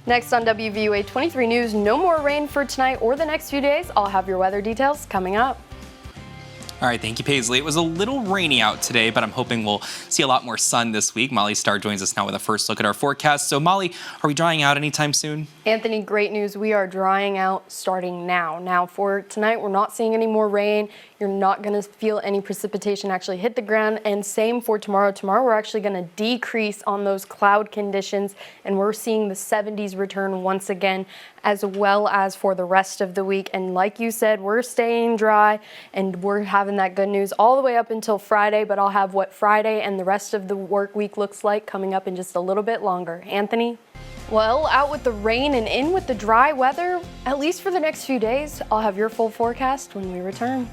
Next on WVUA 23 News, no more rain for tonight or the next few days. I'll have your weather details coming up. All right, thank you, Paisley. It was a little rainy out today, but I'm hoping we'll see a lot more sun this week. Molly Starr joins us now with a first look at our forecast. So, Molly, are we drying out anytime soon? Anthony, great news. We are drying out starting now. Now, for tonight, we're not seeing any more rain. You're not going to feel any precipitation actually hit the ground. And same for tomorrow. Tomorrow, we're actually going to decrease on those cloud conditions, and we're seeing the 70s return once again, as well as for the rest of the week. And like you said, we're staying dry, and we're having that good news all the way up until Friday, but I'll have what Friday and the rest of the work week looks like coming up in just a little bit longer. Anthony? Well, out with the rain and in with the dry weather, at least for the next few days. I'll have your full forecast when we return.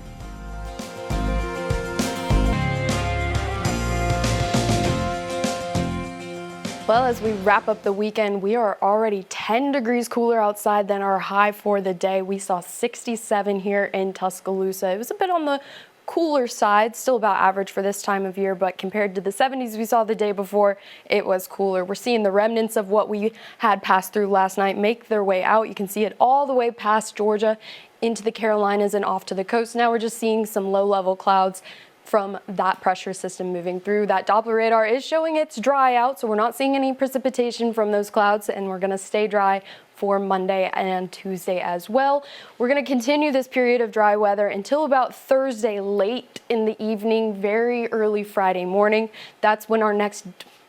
Well, as we wrap up the weekend, we are already 10 degrees cooler outside than our high for the day. We saw 67 here in Tuscaloosa. It was a bit on the cooler side, still about average for this time of year, but compared to the 70s we saw the day before, it was cooler. We're seeing the remnants of what we had passed through last night make their way out. You can see it all the way past Georgia into the Carolinas and off to the coast. Now we're just seeing some low-level clouds from that pressure system moving through. That Doppler radar is showing it's dry out, so we're not seeing any precipitation from those clouds, and we're going to stay dry for Monday and Tuesday as well. We're going to continue this period of dry weather until about Thursday late in the evening, very early Friday morning. That's when our next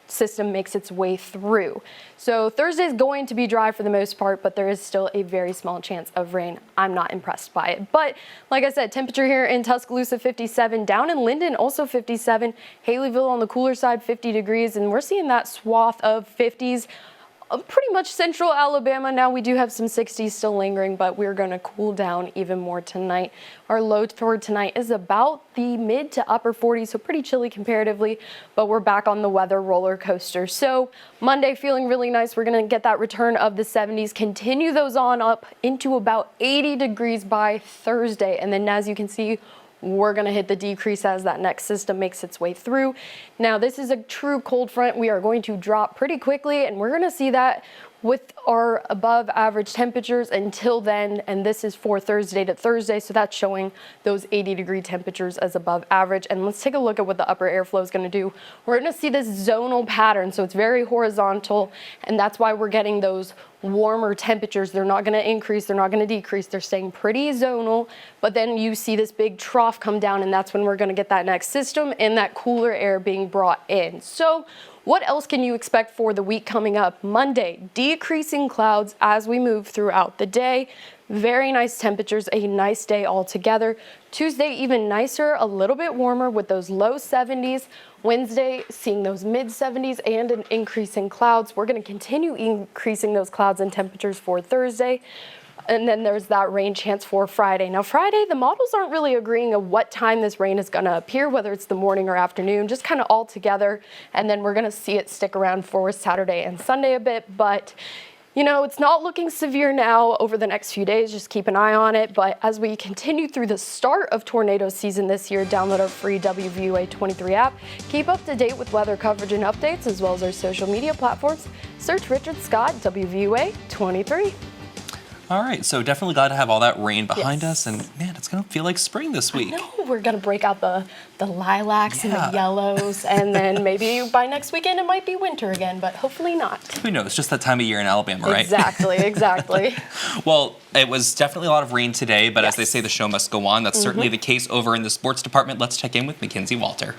system makes its way through. So Thursday is going to be dry for the most part, but there is still a very small chance of rain. I'm not impressed by it. But like I said, temperature here in Tuscaloosa 57, down in Linden also 57, Haleyville on the cooler side 50 degrees, and we're seeing that swath of 50s. Pretty much central Alabama. Now we do have some 60s still lingering, but we're going to cool down even more tonight. Our low for tonight is about the mid to upper 40s, so pretty chilly comparatively, but we're back on the weather roller coaster. So Monday feeling really nice. We're going to get that return of the 70s, continue those on up into about 80 degrees by Thursday. And then as you can see, we're going to hit the decrease as that next system makes its way through. Now, this is a true cold front. We are going to drop pretty quickly, and we're going to see that with our above average temperatures until then, and this is for Thursday to Thursday, so that's showing those 80-degree temperatures as above average. And let's take a look at what the upper airflow is going to do. We're going to see this zonal pattern, so it's very horizontal, and that's why we're getting those warmer temperatures. They're not going to increase, they're not going to decrease, they're staying pretty zonal, but then you see this big trough come down, and that's when we're going to get that next system and that cooler air being brought in. So what else can you expect for the week coming up? Monday, decreasing clouds as we move throughout the day. Very nice temperatures, a nice day altogether. Tuesday, even nicer, a little bit warmer with those low 70s. Wednesday, seeing those mid 70s and an increase in clouds. We're going to continue increasing those clouds and temperatures for Thursday. And then there's that rain chance for Friday. Now, Friday, the models aren't really agreeing on what time this rain is going to appear, whether it's the morning or afternoon, just kind of all together. And then we're going to see it stick around for Saturday and Sunday a bit. But, you know, it's not looking severe now over the next few days. Just keep an eye on it. But as we continue through the start of tornado season this year, download our free WVUA 23 app. Keep up to date with weather coverage and updates, as well as our social media platforms. Search Richard Scott, WVUA 23. All right, so definitely glad to have all that rain behind us, and man, it's going to feel like spring this week. I know, we're going to break out the lilacs and the yellows, and then maybe by next weekend it might be winter again, but hopefully not. Who knows, just that time of year in Alabama, right? Exactly. Well, it was definitely a lot of rain today, but as they say, the show must go on. That's certainly the case over in the sports department. Let's check in with Mackenzie Walter.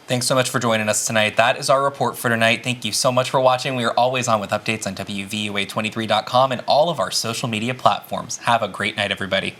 Thanks so much for joining us tonight. That is our report for tonight. Thank you so much for watching. We are always on with updates on WVUA23.com and all of our social media platforms. Have a great night, everybody.